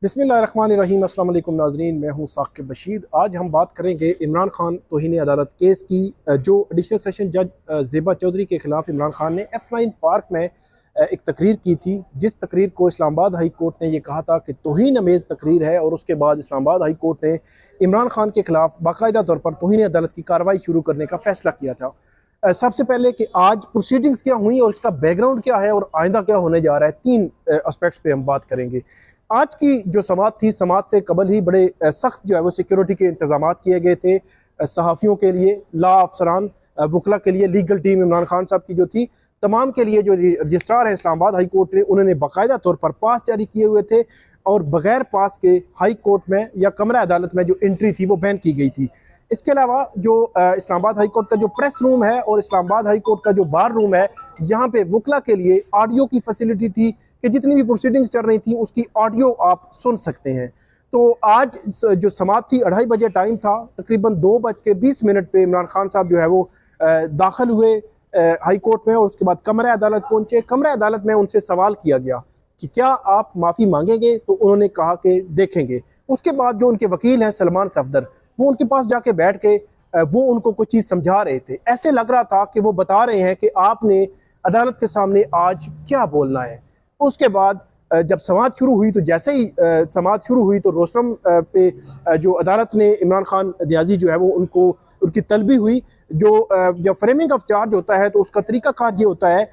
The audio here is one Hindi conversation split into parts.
बिस्मिल्लाहिर्रहमानिर्रहीम। अस्सलाम वालेकुम नाज़रीन, मैं हूं साकिब बशीर। आज हम बात करेंगे इमरान खान तौहीन अदालत केस की। जो एडिशनल सेशन जज ज़ेबा चौधरी के ख़िलाफ़ इमरान खान ने F9 पार्क में एक तकरीर की थी, जिस तकरीर को इस्लामाबाद हाई कोर्ट ने यह कहा था कि तौहीन अमेज़ तकरीर है, और उसके बाद इस्लामाबाद हाई कोर्ट ने इमरान खान के ख़िलाफ़ बाकायदा तौर पर तौहीन अदालत की कार्रवाई शुरू करने का फ़ैसला किया था। सबसे पहले कि आज प्रोसीडिंग्स क्या हुई और इसका बैकग्राउंड क्या है और आइंदा क्या होने जा रहा है, तीन एस्पेक्ट्स पे हम बात करेंगे। आज की जो समात थी, समात से कबल ही बड़े सख्त जो है वो सिक्योरिटी के इंतजाम किए गए थे सहाफ़ियों के लिए, लॉ अफसरान, वकला के लिए, लीगल टीम इमरान खान साहब की जो थी, तमाम के लिए जो रजिस्ट्रार है इस्लामाबाद हाई कोर्ट ने, उन्होंने बाकायदा तौर पर पास जारी किए हुए थे, और बगैर पास के हाई कोर्ट में या कमरा अदालत में जो एंट्री थी वो बैन की गई थी। इसके अलावा जो इस्लामाबाद हाई कोर्ट का जो प्रेस रूम है और इस्लामाबाद हाई कोर्ट का जो बार रूम है, यहाँ पे वकला के लिए ऑडियो की फैसिलिटी थी कि जितनी भी प्रोसीडिंग्स चल रही थी उसकी ऑडियो आप सुन सकते हैं। तो आज जो समात थी 2:30 बजे टाइम था, तकरीबन 2:20 पे इमरान खान साहब जो है वो दाखिल हुए हाई कोर्ट में, और उसके बाद कमरा अदालत पहुंचे। कमरा अदालत में उनसे सवाल किया गया कि क्या आप माफ़ी मांगेंगे, तो उन्होंने कहा कि देखेंगे। उसके बाद जो उनके वकील हैं सलमान सफदर, वो उनके पास जाके बैठ के वो उनको कुछ चीज़ समझा रहे थे। ऐसे लग रहा था कि वो बता रहे हैं कि आपने अदालत के सामने आज क्या बोलना है। उसके बाद जब समाअत शुरू हुई, तो जैसे ही समाअत शुरू हुई तो रोस्टम पे जो अदालत ने इमरान खान न्याजी जो है वो उनको उनकी तलबी हुई। जब फ्रेमिंग ऑफ चार्ज होता है तो उसका तरीकाकार ये होता है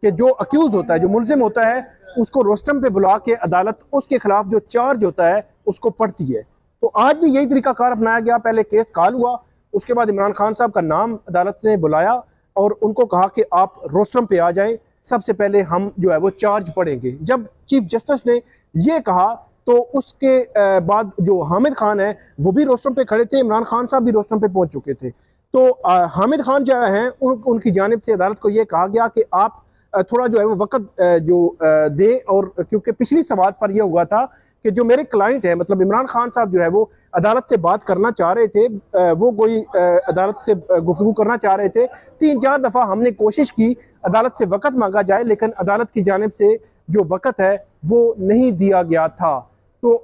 कि जो अक्यूज होता है, जो मुलजिम होता है, उसको रोस्टम पे बुला के अदालत उसके खिलाफ जो चार्ज होता है उसको पढ़ती है। तो आज भी यही तरीकाकार अपनाया गया। पहले केस कॉल हुआ, उसके बाद इमरान खान साहब का नाम अदालत ने बुलाया और उनको कहा कि आप रोस्टम पे आ जाएं, सबसे पहले हम जो है वो चार्ज पढ़ेंगे। जब चीफ जस्टिस ने ये कहा तो उसके बाद जो हामिद खान है वो भी रोस्टम पे खड़े थे, इमरान खान साहब भी रोस्टम पे पहुंच चुके थे। तो हामिद खान जो हैं उनकी जानिब से अदालत को ये कहा गया कि आप थोड़ा जो है वो वक्त दें, और क्योंकि पिछली समाअत पर यह हुआ था कि जो मेरे क्लाइंट है, मतलब इमरान खान साहब जो है वो अदालत से बात करना चाह रहे थे, वो कोई अदालत से गुफ्तगू करना चाह रहे थे। 3-4 दफ़ा हमने कोशिश की अदालत से वक़्त मांगा जाए, लेकिन अदालत की जानिब से जो वक़्त है वो नहीं दिया गया था। तो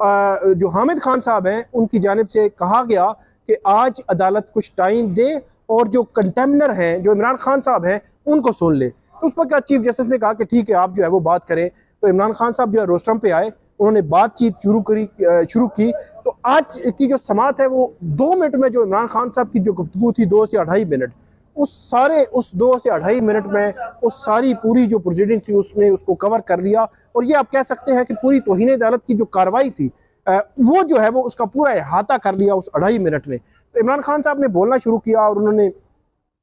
जो हामिद खान साहब हैं उनकी जानिब से कहा गया कि आज अदालत कुछ टाइम दे और जो कंटेमनर हैं, जो इमरान खान साहब हैं, उनको सुन ले। तो उस पर क्या चीफ जस्टिस ने कहा कि ठीक है, आप जो है वो बात करें। तो इमरान खान साहब जो है रोस्टम पे आए, उन्होंने बातचीत शुरू की। तो आज की जो समाअत है वो 2 मिनट में, जो इमरान खान साहब की जो गुफ्तगू थी 2 से 2.5 मिनट, उस 2 से 2.5 मिनट में उस सारी पूरी जो प्रोसीडिंग थी उसने उसको कवर कर लिया। और ये आप कह सकते हैं कि पूरी तौहीन अदालत की जो कार्रवाई थी वो जो है वो उसका पूरा अहाता कर लिया उस 2.5 मिनट ने। तो इमरान खान साहब ने बोलना शुरू किया और उन्होंने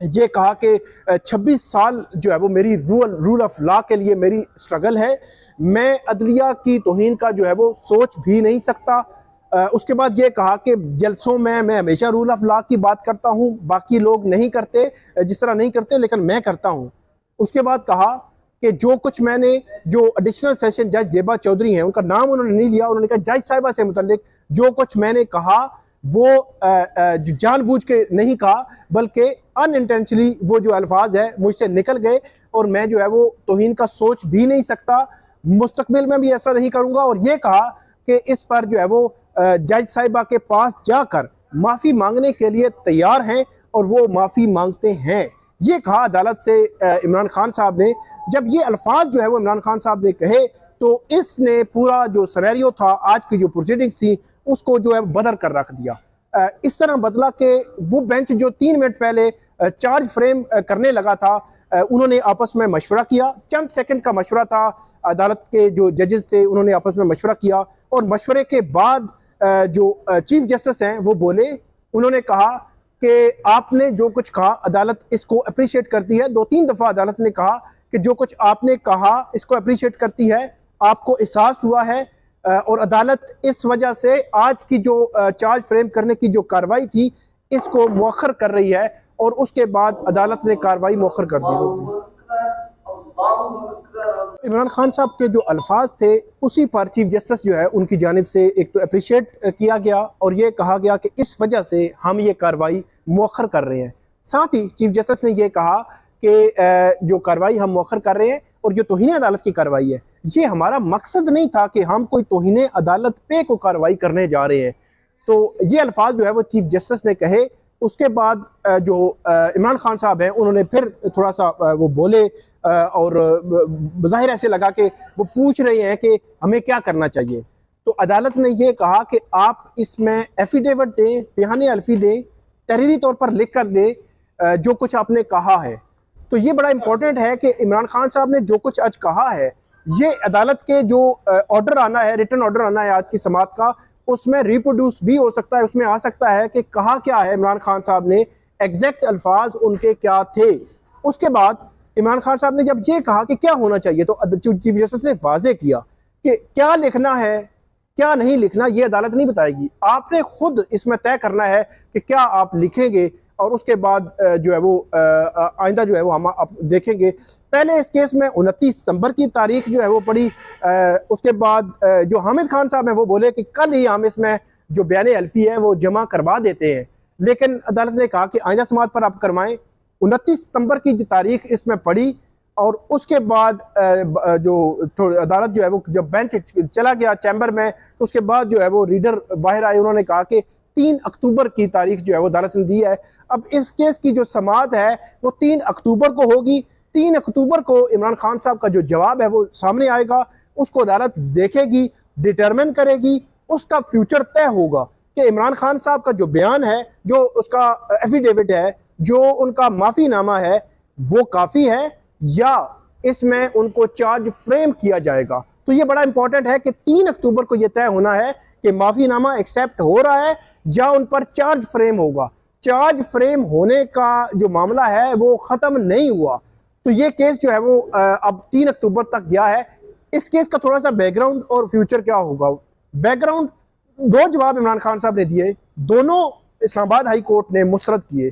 ये कहा कि 26 साल जो है वो मेरी रूल ऑफ लॉ के लिए मेरी स्ट्रगल है, मैं अदलिया की तौहीन का जो है वो सोच भी नहीं सकता। उसके बाद ये कहा कि जलसों में मैं हमेशा रूल ऑफ लॉ की बात करता हूँ, बाकी लोग नहीं करते, जिस तरह नहीं करते, लेकिन मैं करता हूँ। उसके बाद कहा कि जो कुछ मैंने, जो एडिशनल सेशन जज ज़ेबा चौधरी हैं, उनका नाम उन्होंने नहीं लिया, उन्होंने कहा जज साहिबा से मुतल्लिक जो कुछ मैंने कहा वो जानबूझ के नहीं कहा, बल्कि अनइंटेंशनली वो जो अल्फाज है मुझसे निकल गए, और मैं जो है वो तौहीन का सोच भी नहीं सकता, मुस्तकबिल में भी ऐसा नहीं करूंगा। और ये कहा कि इस पर जो है वो जज साहिबा के पास जाकर माफ़ी मांगने के लिए तैयार हैं और वो माफ़ी मांगते हैं। ये कहा अदालत से इमरान खान साहब ने। जब ये अल्फाज जो है वो इमरान खान साहब ने कहे तो इसने पूरा जो सिनेरियो था, आज की जो प्रोसीडिंग्स थी, उसको जो है बदल कर रख दिया। इस तरह बदला कि वो बेंच जो 3 मिनट पहले चार्ज फ्रेम करने लगा था, उन्होंने आपस में मशवरा किया। चंद सेकंड का मशवरा था, अदालत के जो जजेस थे उन्होंने आपस में मशवरा किया, और मशवरे के बाद जो चीफ जस्टिस हैं वो बोले। उन्होंने कहा कि आपने जो कुछ कहा अदालत इसको अप्रिशिएट करती है। 2-3 दफ़ा अदालत ने कहा कि जो कुछ आपने कहा इसको अप्रिशिएट करती है, आपको एहसास हुआ है, और अदालत इस वजह से आज की जो चार्ज फ्रेम करने की जो कार्रवाई थी इसको मौखर कर रही है, और उसके बाद अदालत ने कार्रवाई मौखर कर दी। इमरान खान साहब के जो अल्फाज थे उसी पर चीफ जस्टिस जो है उनकी जानिब से एक तो अप्रिशिएट किया गया, और ये कहा गया कि इस वजह से हम ये कार्रवाई मौखर कर रहे हैं। साथ ही चीफ जस्टिस ने यह कहा कि जो कार्रवाई हम मौखर कर रहे हैं और जो तौहीन अदालत की कार्रवाई है ये हमारा मकसद नहीं था कि हम कोई तौहीन अदालत पे को कार्रवाई करने जा रहे हैं। तो ये अल्फाज जो है वो चीफ जस्टिस ने कहे। उसके बाद जो इमरान खान साहब हैं उन्होंने फिर थोड़ा सा वो बोले और बज़ाहिर ऐसे लगा कि वो पूछ रहे हैं कि हमें क्या करना चाहिए। तो अदालत ने ये कहा कि आप इसमें एफिडेविट दें, बयान अलफी दें, तहरीरी तौर पर लिख कर दें जो कुछ आपने कहा है। तो ये बड़ा इंपॉर्टेंट है कि इमरान खान साहब ने जो कुछ आज कहा है, ये अदालत के जो ऑर्डर आना है, रिटन ऑर्डर आना है आज की समात का, उसमें रिप्रोड्यूस भी हो सकता है, उसमें आ सकता है कि कहा क्या है इमरान खान साहब ने, एग्जैक्ट अल्फाज उनके क्या थे। उसके बाद इमरान खान साहब ने जब ये कहा कि क्या होना चाहिए, तो चीफ जस्टिस ने वाजे किया कि क्या लिखना है क्या नहीं लिखना ये अदालत नहीं बताएगी, आपने खुद इसमें तय करना है कि क्या आप लिखेंगे, और उसके बाद जो है वो आइंदा जो है वो हम आप देखेंगे। पहले इस केस में 29 सितंबर की तारीख जो है वो पड़ी। उसके बाद जो हामिद खान साहब हैं वो बोले कि कल ही हम इसमें जो बयान अलफी है वो जमा करवा देते हैं, लेकिन अदालत ने कहा कि आइंदा समात पर आप करवाएं। 29 सितंबर की तारीख इसमें पड़ी, और उसके बाद जो अदालत जो है वो जब बेंच चला गया चैम्बर में, तो उसके बाद जो है वो रीडर बाहर आए, उन्होंने कहा कि 3 अक्टूबर की तारीख जो है वो अदालत ने दी है। अब इस केस की जो समाअत है वो 3 अक्टूबर को होगी। 3 अक्टूबर को इमरान खान साहब का जो जवाब है वो सामने आएगा, उसको अदालत देखेगी, डिटरमिन करेगी, उसका फ्यूचर तय होगा कि इमरान खान साहब का जो बयान है, जो उसका एफिडेविट है, जो उनका माफीनामा है, वो काफ़ी है या इसमें उनको चार्ज फ्रेम किया जाएगा। तो ये बड़ा इंपॉर्टेंट है कि 3 अक्टूबर को यह तय होना है कि माफीनामा एक्सेप्ट हो रहा है या उन पर चार्ज फ्रेम होगा। चार्ज फ्रेम होने का जो मामला है वो ख़त्म नहीं हुआ, तो ये केस जो है वो अब 3 अक्टूबर तक गया है। इस केस का थोड़ा सा बैकग्राउंड और फ्यूचर क्या होगा। बैकग्राउंड, 2 जवाब इमरान खान साहब ने दिए, दोनों इस्लामाबाद हाई कोर्ट ने मुस्तरद किए।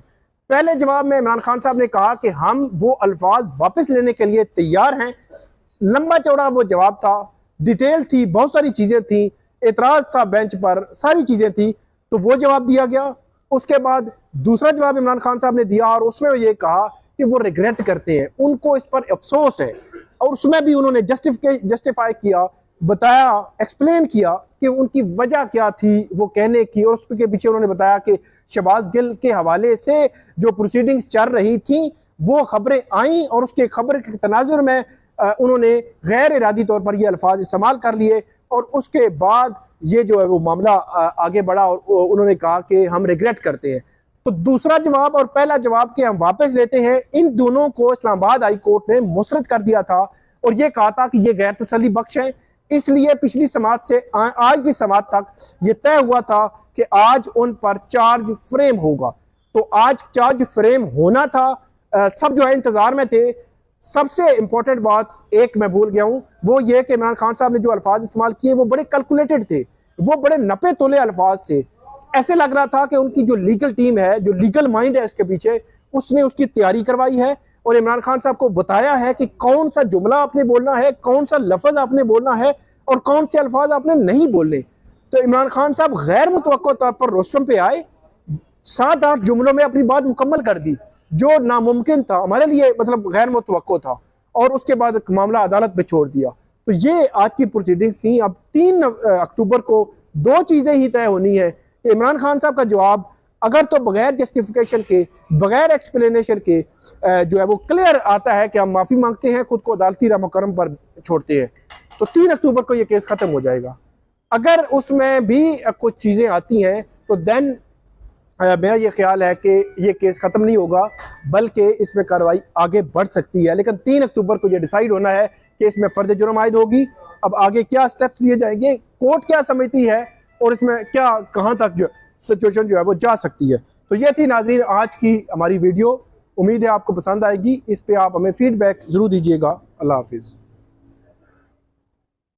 पहले जवाब में इमरान खान साहब ने कहा कि हम वो अल्फाज वापस लेने के लिए तैयार हैं। लंबा चौड़ा वो जवाब था, डिटेल थी, बहुत सारी चीज़ें थी, एतराज़ था बेंच पर, सारी चीज़ें थी, तो वो जवाब दिया गया। उसके बाद दूसरा जवाब इमरान खान साहब ने दिया और उसमें ये कहा कि वो रिग्रेट करते हैं, उनको इस पर अफसोस है, और उसमें भी उन्होंने जस्टिफाई किया, बताया, एक्सप्लेन किया कि उनकी वजह क्या थी वो कहने की, और उसके पीछे उन्होंने बताया कि शहबाज गिल के हवाले से जो प्रोसीडिंग्स चल रही थी वो खबरें आईं, और उसके खबर के तनाजुर में उन्होंने गैर इरादी तौर पर ये अल्फाज इस्तेमाल कर लिए, और उसके बाद ये जो है वो मामला आगे बढ़ा, और उन्होंने कहा कि हम रिग्रेट करते हैं। तो दूसरा जवाब और पहला जवाब कि हम वापस लेते हैं, इन दोनों को इस्लामाबाद हाई कोर्ट ने मुस्तरद कर दिया था, और ये कहा था कि ये गैर तसल्ली बख्श है। इसलिए पिछली समात से आज की समात तक ये तय हुआ था कि आज उन पर चार्ज फ्रेम होगा। तो आज चार्ज फ्रेम होना था, सब जो है इंतजार में थे। सबसे इंपॉर्टेंट बात एक मैं भूल गया हूं, वो ये कि इमरान खान साहब ने जो अल्फाज इस्तेमाल किए वो बड़े कैलकुलेटेड थे, वो बड़े नपे तोले अल्फाज थे। ऐसे लग रहा था कि उनकी जो लीगल टीम है, जो लीगल माइंड है इसके पीछे, उसने उसकी तैयारी करवाई है और इमरान खान साहब को बताया है कि कौन सा जुमला आपने बोलना है, कौन सा लफ्ज आपने बोलना है और कौन से अल्फाज आपने नहीं बोलने। तो इमरान खान साहब गैर मुतवक्को तौर पर रोस्टम पे आए, 7-8 जुमलों में अपनी बात मुकम्मल कर दी, जो नामुमकिन था हमारे लिए, मतलब गैर मुतवक्को था, और उसके बाद मामला अदालत पे छोड़ दिया। तो ये आज की प्रोसीडिंग्स थी। अब 3 अक्टूबर को 2 चीजें ही तय होनी है कि इमरान खान साहब का जवाब अगर तो बगैर जस्टिफिकेशन के, बगैर एक्सप्लेनेशन के जो है वो क्लियर आता है कि हम माफी मांगते हैं, खुद को अदालती राह मुकर्रम पर छोड़ते हैं, तो 3 अक्टूबर को ये केस खत्म हो जाएगा। अगर उसमें भी कुछ चीजें आती हैं तो देन मेरा ये ख्याल है कि ये केस खत्म नहीं होगा, बल्कि इसमें कार्रवाई आगे बढ़ सकती है। लेकिन 3 अक्टूबर को ये डिसाइड होना है कि इसमें फर्द जुर्म आयद होगी। अब आगे क्या स्टेप्स लिए जाएंगे, कोर्ट क्या समझती है और इसमें क्या कहाँ तक जो सिचुएशन जो है वो जा सकती है। तो ये थी नाज़रीन आज की हमारी वीडियो। उम्मीद है आपको पसंद आएगी। इस पे आप हमें फीडबैक ज़रूर दीजिएगा। अल्लाह हाफिज़।